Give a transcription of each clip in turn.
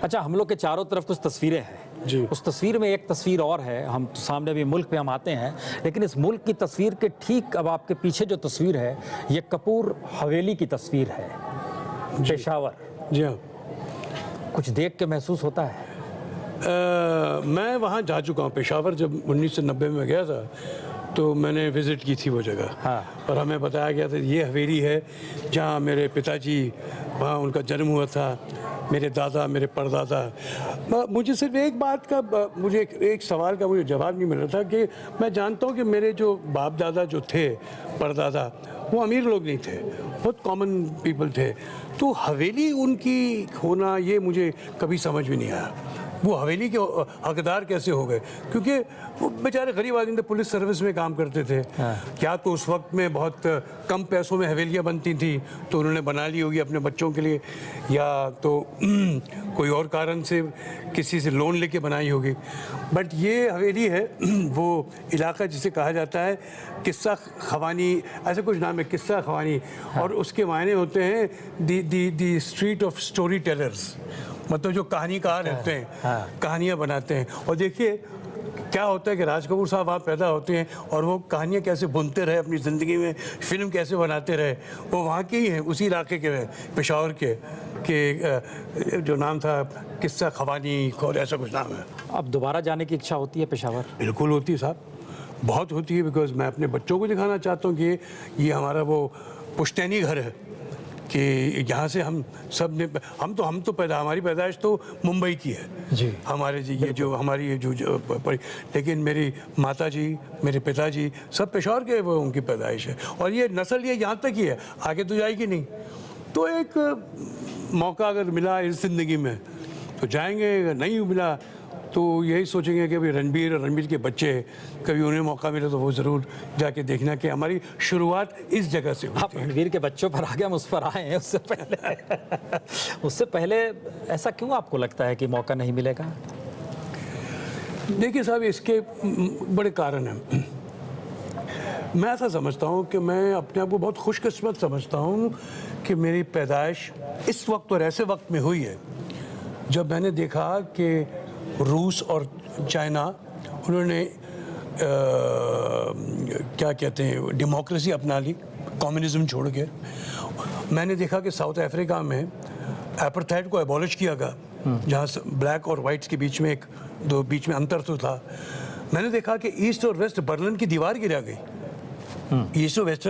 अच्छा, हम लोग के चारों तरफ कुछ तस्वीरें हैं जी। उस तस्वीर में एक तस्वीर और है, हम सामने भी मुल्क पे हम आते हैं, लेकिन इस मुल्क की तस्वीर के ठीक अब आपके पीछे जो तस्वीर है ये कपूर हवेली की तस्वीर है, पेशावर। जी हाँ। कुछ देख के महसूस होता है? मैं वहाँ जा चुका हूँ, पेशावर जब 1990 में गया था तो मैंने विज़िट की थी वो जगह। हाँ। और हमें बताया गया था ये हवेली है जहाँ मेरे पिताजी, वहाँ उनका जन्म हुआ था, मेरे दादा, मेरे परदादा। मुझे सिर्फ एक बात का, मुझे एक सवाल का मुझे जवाब नहीं मिल रहा था कि मैं जानता हूँ कि मेरे जो बाप दादा जो थे, परदादा, वो अमीर लोग नहीं थे, बहुत कॉमन पीपल थे। तो हवेली उनकी होना ये मुझे कभी समझ में नहीं आया। वो हवेली के हकदार कैसे हो गए? क्योंकि वो बेचारे गरीब आदमी थे, पुलिस सर्विस में काम करते थे। हाँ। क्या तो उस वक्त में बहुत कम पैसों में हवेलियाँ बनती थी तो उन्होंने बना ली होगी अपने बच्चों के लिए, या तो कोई और कारण से किसी से लोन लेके बनाई होगी। बट ये हवेली है वो इलाका जिसे कहा जाता है किस्सा खवानी, ऐसा कुछ नाम है, किस्सा खवानी। हाँ। और उसके मायने होते हैं the street of story tellers, मतलब जो कहानीकार रहते हैं। हाँ। कहानियाँ बनाते हैं। और देखिए क्या होता है कि राज कपूर साहब वहाँ पैदा होते हैं और वो कहानियाँ कैसे बुनते रहे अपनी ज़िंदगी में, फिल्म कैसे बनाते रहे, वो वहाँ के ही हैं, उसी इलाके के, पेशावर के जो नाम था किस्सा खवानी और ऐसा कुछ नाम है। अब दोबारा जाने की इच्छा होती है पेशावर? बिल्कुल होती है साहब, बहुत होती है। बिकॉज मैं अपने बच्चों को दिखाना चाहता हूँ कि ये हमारा वो पुश्तैनी घर है कि यहाँ से हम सब ने, हम तो पैदा, हमारी पैदाइश तो मुंबई की है जी। हमारे जी, ये जो हमारी ये जो लेकिन मेरी माता जी, मेरे पिताजी सब पेशावर के, वो उनकी पैदाइश है। और ये नस्ल ये यहाँ तक ही है, आगे तो जाएगी नहीं। तो एक मौका अगर मिला इस ज़िंदगी में तो जाएंगे, अगर नहीं मिला तो यही सोचेंगे कि भाई रणबीर और रणबीर के बच्चे, कभी उन्हें मौका मिले तो वो ज़रूर जाके देखना कि हमारी शुरुआत इस जगह से हुई। आप रणबीर के बच्चों पर आ गए, हम उस पर आए हैं। उससे पहले ऐसा क्यों आपको लगता है कि मौका नहीं मिलेगा? देखिए साहब, इसके बड़े कारण हैं। मैं ऐसा समझता हूँ कि मैं अपने आप को बहुत खुशकिस्मत समझता हूँ कि मेरी पैदाइश इस वक्त और ऐसे वक्त में हुई है जब मैंने देखा कि रूस और चाइना, उन्होंने क्या कहते हैं, डेमोक्रेसी अपना ली, कम्युनिज्म छोड़ के। मैंने देखा कि साउथ अफ्रीका में एपार्थाइड को एबॉलिश किया गया, जहाँ ब्लैक और वाइट्स के बीच में बीच में अंतर तो था। मैंने देखा कि ईस्ट और वेस्ट बर्लिन की दीवार गिरा गई। ईस्ट और वेस्ट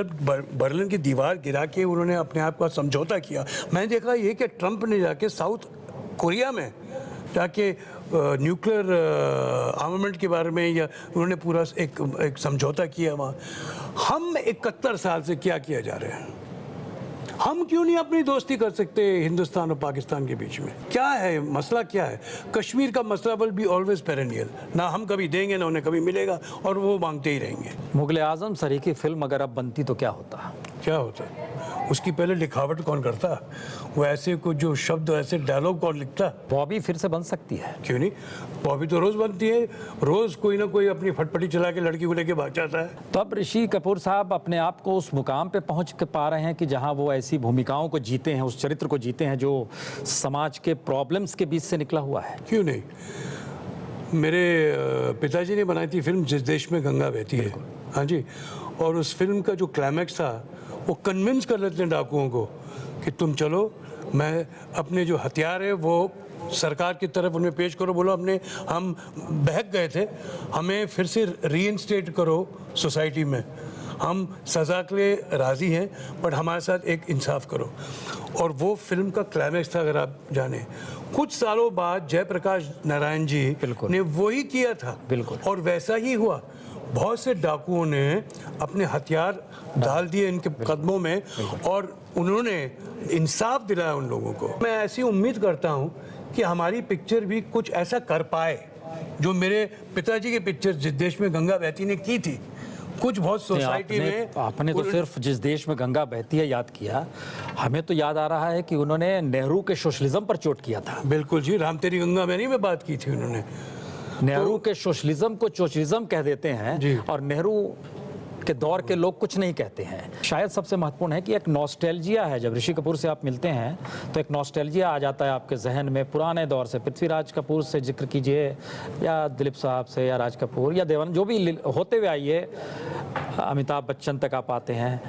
बर्लिन की दीवार गिरा के उन्होंने अपने आप का समझौता किया। मैंने देखा ये कि ट्रंप ने जाके साउथ कोरिया में जाके न्यूक्लियर आर्मामेंट के बारे में, या उन्होंने पूरा एक समझौता किया वहाँ। हम 71 साल से क्या किया जा रहे हैं? हम क्यों नहीं अपनी दोस्ती कर सकते हिंदुस्तान और पाकिस्तान के बीच में? क्या है मसला, क्या है? कश्मीर का मसला विल बी ऑलवेज पेरेनियल, ना हम कभी देंगे ना उन्हें कभी मिलेगा, और वो मांगते ही रहेंगे। मुगले आजम सरी की फिल्म अगर अब बनती तो क्या होता? क्या होता? उसकी पहले लिखावट कौन करता? वो ऐसे कुछ जो शब्द, ऐसे डायलॉग कौन लिखता? बॉबी फिर से बन सकती है। क्यों नहीं? बॉबी तो रोज़ बनती है, रोज़ कोई ना कोई अपनी फटपटी चला के लड़की को लेके भाग जाता है। तो अब ऋषि कपूर साहब अपने आप को उस मुकाम पे पहुंच के पा रहे हैं कि जहां वो ऐसी भूमिकाओं को जीते हैं, उस चरित्र को जीते हैं जो समाज के प्रॉब्लम्स के बीच से निकला हुआ है। क्यों नहीं? मेरे पिताजी ने बनाई थी फिल्म जिस देश में गंगा बहती है। हाँ जी। और उस फिल्म का जो क्लाइमैक्स था, वो कन्विंस कर लेते हैं डाकुओं को कि तुम चलो, मैं अपने जो हथियार है वो सरकार की तरफ उनमें पेश करो, बोलो हम बहक गए थे, हमें फिर से रीइंस्टेट करो सोसाइटी में, हम सज़ा के लिए राज़ी हैं बट हमारे साथ एक इंसाफ करो। और वो फिल्म का क्लाइमैक्स था, अगर आप जाने, कुछ सालों बाद जयप्रकाश नारायण जी ने वही किया था। बिल्कुल। और वैसा ही हुआ। बहुत से डाकुओं ने अपने हथियार डाल दिए इनके कदमों में और उन्होंने इंसाफ दिलाया उन लोगों को। मैं ऐसी उम्मीद करता हूँ कि हमारी पिक्चर भी कुछ ऐसा कर पाए जो मेरे पिताजी की पिक्चर जिस देश में गंगा बहती ने की थी। कुछ बहुत सोसाइटी में आपने तो सिर्फ जिस देश में गंगा बहती है याद किया, हमें तो याद आ रहा है कि उन्होंने नेहरू के सोशलिज्म पर चोट किया था। बिल्कुल जी, राम तेरी गंगा में नहीं में बात की थी उन्होंने। नेहरू के सोशलिज्म को चोचलिज्म कह देते हैं और नेहरू के दौर के लोग कुछ नहीं कहते हैं। शायद सबसे महत्वपूर्ण है कि एक नॉस्टैल्जिया है, जब ऋषि कपूर से आप मिलते हैं तो एक नॉस्टैल्जिया आ जाता है आपके जहन में पुराने दौर से। पृथ्वीराज कपूर से जिक्र कीजिए या दिलीप साहब से या राज कपूर या देवानंद, जो भी होते हुए आइए, अमिताभ बच्चन तक आप आते हैं,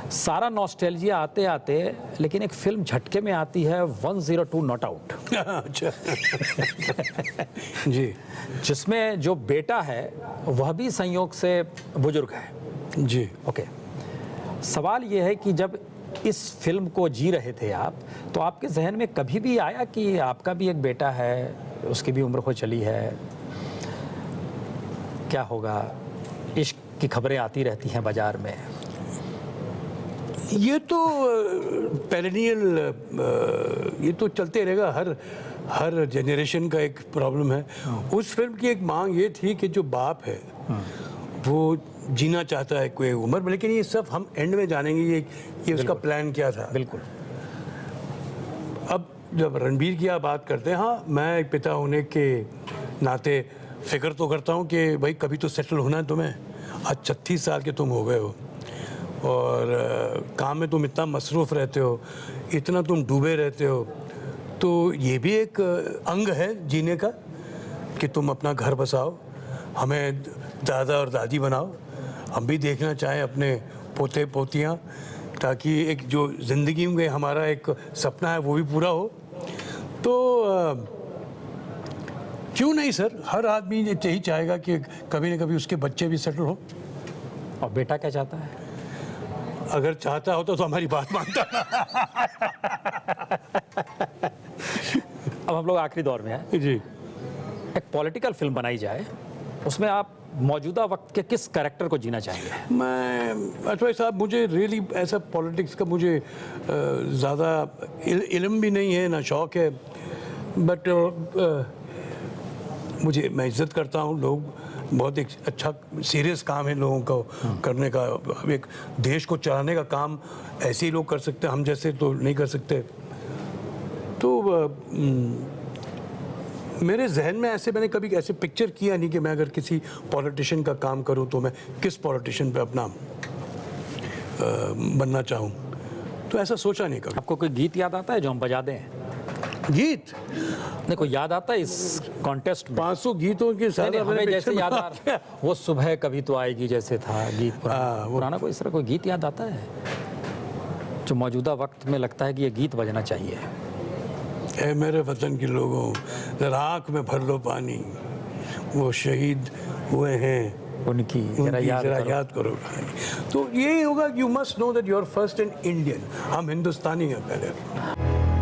सारा नॉस्टैल्जिया आते आते लेकिन एक फिल्म झटके में आती है 102 नॉट आउट। अच्छा जी, जिसमें जो बेटा है वह भी संयोग से बुजुर्ग है जी। ओके। सवाल ये है कि जब इस फिल्म को जी रहे थे आप, तो आपके जहन में कभी भी आया कि आपका भी एक बेटा है, उसकी भी उम्र हो चली है, क्या होगा? इश्क की खबरें आती रहती हैं बाजार में। ये तो पेरेनियल, ये तो चलते रहेगा, हर जनरेशन का एक प्रॉब्लम है। उस फिल्म की एक मांग ये थी कि जो बाप है वो जीना चाहता है कोई उम्र में, लेकिन ये सब हम एंड में जानेंगे ये उसका प्लान क्या था। बिल्कुल। अब जब रणबीर की आप बात करते हैं, हाँ, मैं एक पिता होने के नाते फिक्र तो करता हूँ कि भाई कभी तो सेटल होना है तुम्हें। आज 36 साल के तुम हो गए हो और काम में तुम इतना मसरूफ़ रहते हो, इतना तुम डूबे रहते हो, तो ये भी एक अंग है जीने का कि तुम अपना घर बसाओ, हमें दादा और दादी बनाओ, हम भी देखना चाहें अपने पोते पोतियाँ, ताकि एक जो ज़िंदगी में हमारा एक सपना है वो भी पूरा हो। तो क्यों नहीं सर, हर आदमी यही चाहेगा कि कभी ना कभी उसके बच्चे भी सेटल हो। और बेटा क्या चाहता है? अगर चाहता हो तो हमारी बात मानता। अब हम लोग आखिरी दौर में हैं। जी। एक पॉलिटिकल फिल्म बनाई जाए, उसमें आप मौजूदा वक्त के किस कैरेक्टर को जीना चाहेंगे? मैं अशफाक साहब, मुझे रियली ऐसा पॉलिटिक्स का मुझे ज़्यादा इल्म भी नहीं है, ना शौक़ है, बट मुझे, मैं इज़्ज़त करता हूँ, लोग बहुत एक अच्छा सीरियस काम है लोगों को करने का। एक देश को चलाने का काम ऐसे ही लोग कर सकते हैं, हम जैसे तो नहीं कर सकते। तो मेरे जहन में ऐसे, मैंने कभी ऐसे पिक्चर किया नहीं कि मैं अगर किसी पॉलिटिशियन का काम करूं तो मैं किस पॉलिटिशियन पे अपना बनना चाहूं, तो ऐसा सोचा नहीं कभी। आपको कोई गीत याद आता है जो हम बजा दें? गीत नहीं, कोई याद आता है इस कॉन्टेस्ट में? 500 गीतों के साथ नहीं, हमें जैसे याद आ रहा वो सुबह कभी तो आएगी जैसे था गीत पुराना कोई इस तरह कोई गीत याद आता है जो मौजूदा वक्त में लगता है कि ये गीत बजना चाहिए? ऐ मेरे वतन के लोगों, जरा आँख में भर लो पानी, वो शहीद हुए हैं उनकी जरा याद याद करो भाई। तो यही होगा, you must know that you are first an Indian. हम हिंदुस्तानी हैं पहले।